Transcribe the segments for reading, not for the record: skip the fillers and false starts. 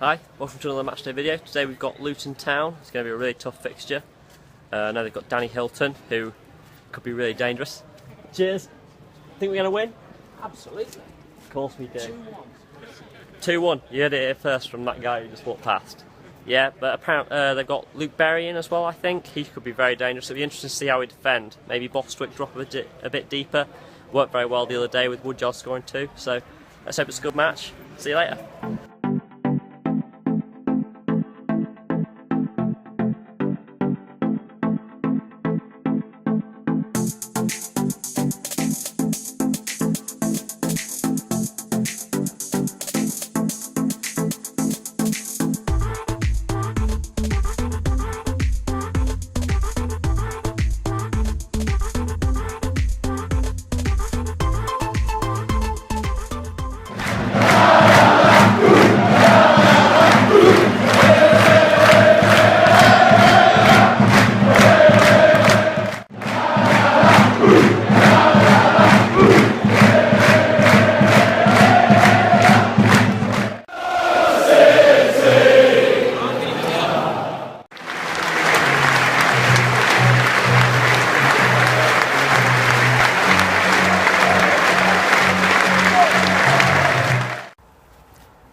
Hi, welcome to another Matchday video. Today we've got Luton Town. It's going to be a really tough fixture. I know they've got Danny Hilton, who could be really dangerous. Cheers. Think we're going to win? Absolutely. Of course we do. 2-1. 2-1. You heard it here first from that guy who just walked past. Yeah, but apparently they've got Luke Berry in as well, I think. He could be very dangerous. It'll be interesting to see how we defend. Maybe Bostwick drop a bit deeper. Worked very well the other day with Woodyard scoring 2. So let's hope it's a good match. See you later.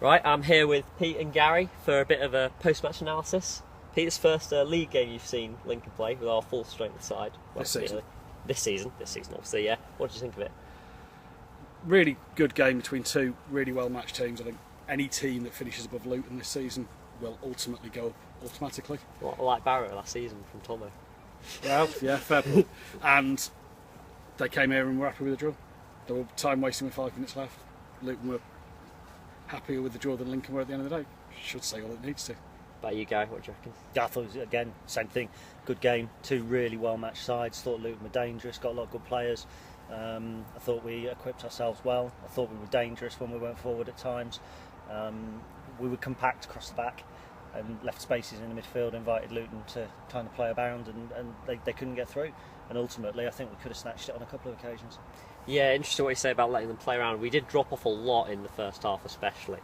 Right, I'm here with Pete and Gary for a bit of a post-match analysis. Pete, this first league game you've seen Lincoln play with our full strength side. This season, obviously, yeah. What did you think of it? Really good game between two really well-matched teams. I think any team that finishes above Luton this season will ultimately go up automatically. What, like Barrow last season from Tomo? Well, yeah, fair point. And they came here and were happy with the draw. They were time wasting with 5 minutes left. Luton were happier with the draw than Lincoln were at the end of the day. Should say all it needs to. About you, Gary, what do you reckon? Yeah, I thought it was, again, same thing. Good game, two really well-matched sides. Thought Luton were dangerous, got a lot of good players. I thought we equipped ourselves well. I thought we were dangerous when we went forward at times. We were compact across the back and left spaces in the midfield, invited Luton to kind of play abound, and they couldn't get through. And ultimately, I think we could have snatched it on a couple of occasions. Yeah, interesting what you say about letting them play around. We did drop off a lot in the first half especially.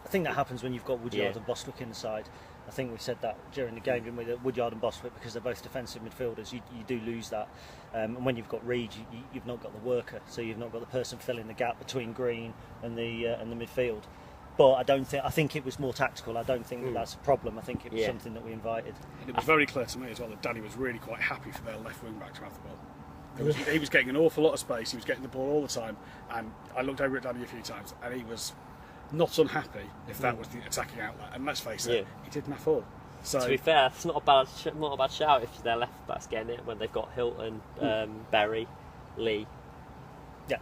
I think that happens when you've got Woodyard and Bostwick in the side. I think we said that during the game, didn't we, that Woodyard and Bostwick, because they're both defensive midfielders, you do lose that. And when you've got Reed, you've not got the worker, so you've not got the person filling the gap between Green and the midfield. But I think it was more tactical. I don't think that's a problem. I think it was something that we invited. And it was very clear to me as well that Danny was really quite happy for their left wing back to have the ball. He was getting an awful lot of space, he was getting the ball all the time, and I looked over at Danny a few times and he was not unhappy if that was the attacking outlet, and let's face it, he did naff all. So to be fair, it's not a bad shout if their left back's getting it when they've got Hilton, Berry, Lee. Yeah,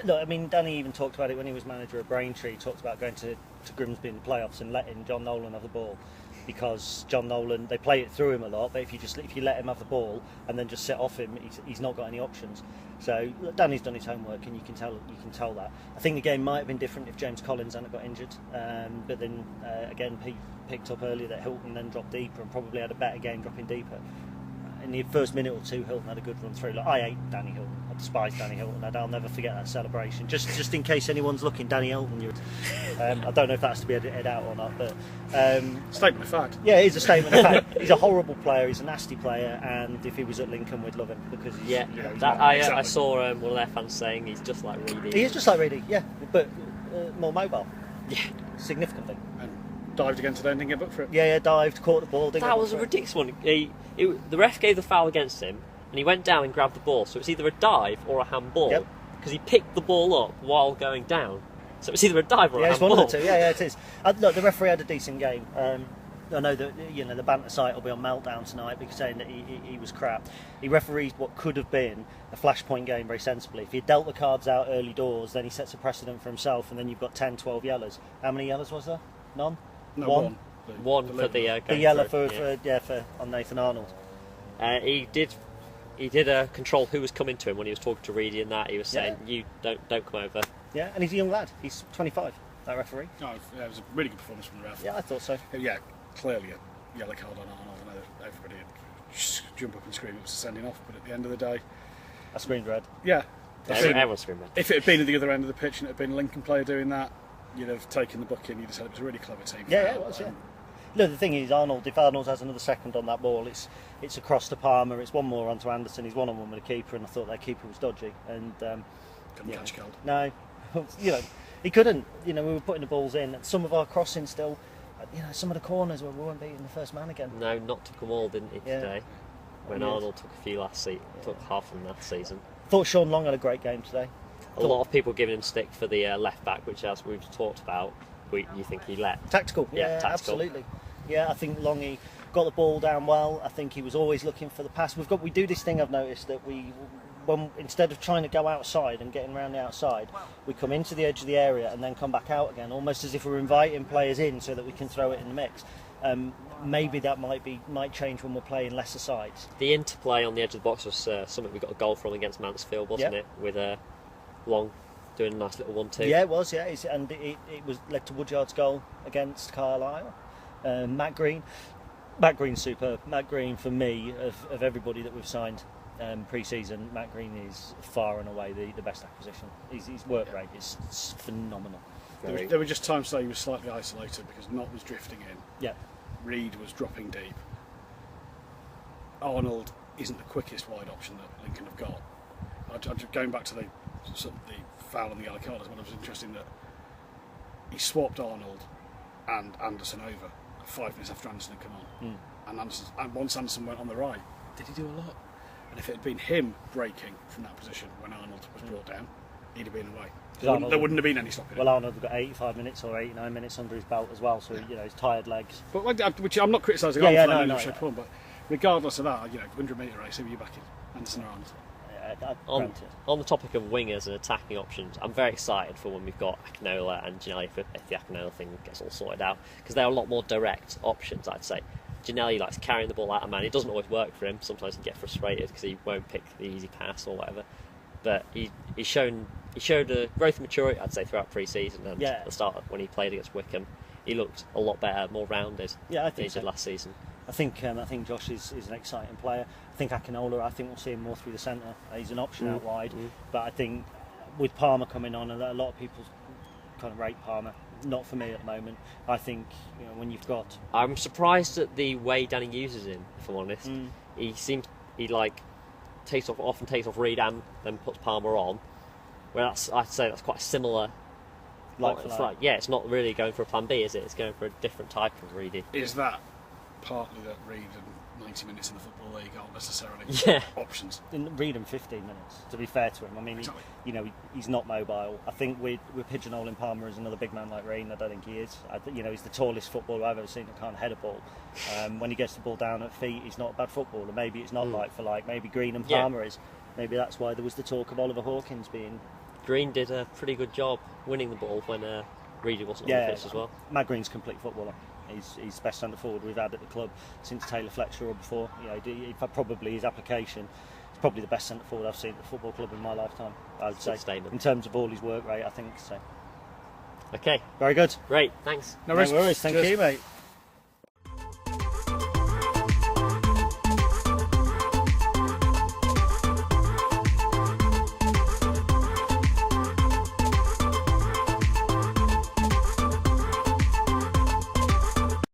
look, I mean, Danny even talked about it when he was manager of Braintree. He talked about going to Grimsby in the playoffs and letting John Nolan have the ball, because John Nolan, they play it through him a lot, but if you let him have the ball and then just sit off him, he's not got any options. So look, Danny's done his homework, and you can tell that. I think the game might have been different if James Collins hadn't got injured, but then again, Pete picked up earlier that Hilton then dropped deeper and probably had a better game dropping deeper. In the first minute or two, Hilton had a good run through. Look, I hate Danny Hilton. I despise Danny Hilton. I'll never forget that celebration. Just in case anyone's looking, Danny Hilton. I don't know if that has to be edited out or not, but statement of fact. Yeah, it is a statement of fact. He's a horrible player. He's a nasty player, and if he was at Lincoln, we'd love him because I saw one of their fans saying he's just like Reedy. He is just like Reedy, yeah, but more mobile. Yeah, significantly. And dived again today and didn't get booked for it. Yeah, dived, caught the ball. That was a ridiculous one. The ref gave the foul against him, and he went down and grabbed the ball. So it's either a dive or a handball, because he picked the ball up while going down. So it's either a dive or a handball. Yeah, it's one of the two. Yeah, it is. Look, the referee had a decent game. I know that the banter site will be on meltdown tonight because saying that he was crap. He refereed what could have been a flashpoint game very sensibly. If he had dealt the cards out early doors, then he sets a precedent for himself, and then you've got 10, 12 yellows. How many yellows was there? None? No, one for the yellow for on Nathan Arnold. He did control who was coming to him when he was talking to Reedy and that. He was saying, "You don't come over." Yeah, and he's a young lad. He's 25. That referee. Oh, yeah, it was a really good performance from the ref. Yeah, I thought so. Yeah, clearly a yellow card on Arnold. I know that everybody would jump up and scream it was a sending off, but at the end of the day, I screamed red. Yeah, everyone screamed red. If it had been at the other end of the pitch and it had been a Lincoln player doing that, you'd have taken the book in. You'd have said it was a really clever team. Yeah, it was. Yeah. No, the thing is, if Arnold has another second on that ball, it's across to Palmer. It's one more onto Anderson. He's 1-on-1 with the keeper, and I thought their keeper was dodgy. And couldn't catch cold. No, he couldn't. We were putting the balls in. Some of our crossing still. Some of the corners where we weren't beating the first man again. No, not took them all, didn't he, today? When Arnold took a few took half of them last season. Thought Sean Long had a great game today. A lot of people giving him stick for the left back, which, as we've talked about, you think he let. Tactical. Yeah, tactical. Absolutely. Yeah, I think Longy got the ball down well. I think he was always looking for the pass. We do this thing, I've noticed, that instead of trying to go outside and getting around the outside, we come into the edge of the area and then come back out again, almost as if we're inviting players in so that we can throw it in the mix. Maybe that might change when we're playing lesser sides. The interplay on the edge of the box was something we got a goal from against Mansfield, wasn't it? With Long doing a nice little 1-2. Yeah, it was. Yeah, and it was led to Woodyard's goal against Carlisle. Matt Green's superb. Matt Green, for me, of everybody that we've signed pre-season, Matt Green is far and away the best acquisition. His work rate is phenomenal. There were just times today he was slightly isolated because Knott was drifting in. Yeah. Reed was dropping deep. Arnold isn't the quickest wide option that Lincoln have got. Going back to the foul and the yellow card as well, it was interesting that he swapped Arnold and Anderson over 5 minutes after Anderson had come on. And once Anderson went on the right, did he do a lot? And if it had been him breaking from that position when Arnold was brought down, he'd have been away. There wouldn't have been any stopping. Well, Arnold got 85 minutes or 89 minutes under his belt as well, so his tired legs. But which I'm not criticising. But regardless of that, 100-metre race, who are you backing? Anderson or Arnold? On the topic of wingers and attacking options, I'm very excited for when we've got Akinola and Ginelli, if the Akinola thing gets all sorted out, because they're a lot more direct options, I'd say. Ginelli likes carrying the ball out of man. It doesn't always work for him. Sometimes he gets frustrated because he won't pick the easy pass or whatever. But he showed a growth and maturity, I'd say, throughout pre-season, and at the start when he played against Wickham, he looked a lot better, more rounded than he did last season. I think Josh is an exciting player. I think Akinola, we'll see him more through the centre. He's an option out wide, but I think with Palmer coming on, and a lot of people kind of rate Palmer. Not for me at the moment. I think when you've got. I'm surprised at the way Danny uses him. If I'm honest, he often takes off Reed and then puts Palmer on. Well, I'd say that's quite similar. It's not really going for a plan B, is it? It's going for a different type of Reedy. Is that partly that Reed and 90 minutes in the Football League aren't necessarily options? Reed and 15 minutes, to be fair to him. I mean, exactly. He's not mobile. I think we're pigeonholing Palmer as another big man like Reed. I don't think he is. He's the tallest footballer I've ever seen that can't head a ball. When he gets the ball down at feet, he's not a bad footballer. Maybe it's not like for like. Maybe Green and Palmer is. Maybe that's why there was the talk of Oliver Hawkins being. Green did a pretty good job winning the ball when Reedy wasn't on the pitch as well. Matt Green's a complete footballer. He's the best centre forward we've had at the club since Taylor Fletcher or before. Probably his application is probably the best centre forward I've seen at the football club in my lifetime. I'd say statement. In terms of all his work rate, I think so. Okay, very good, great, thanks. No worries. Thank you, mate.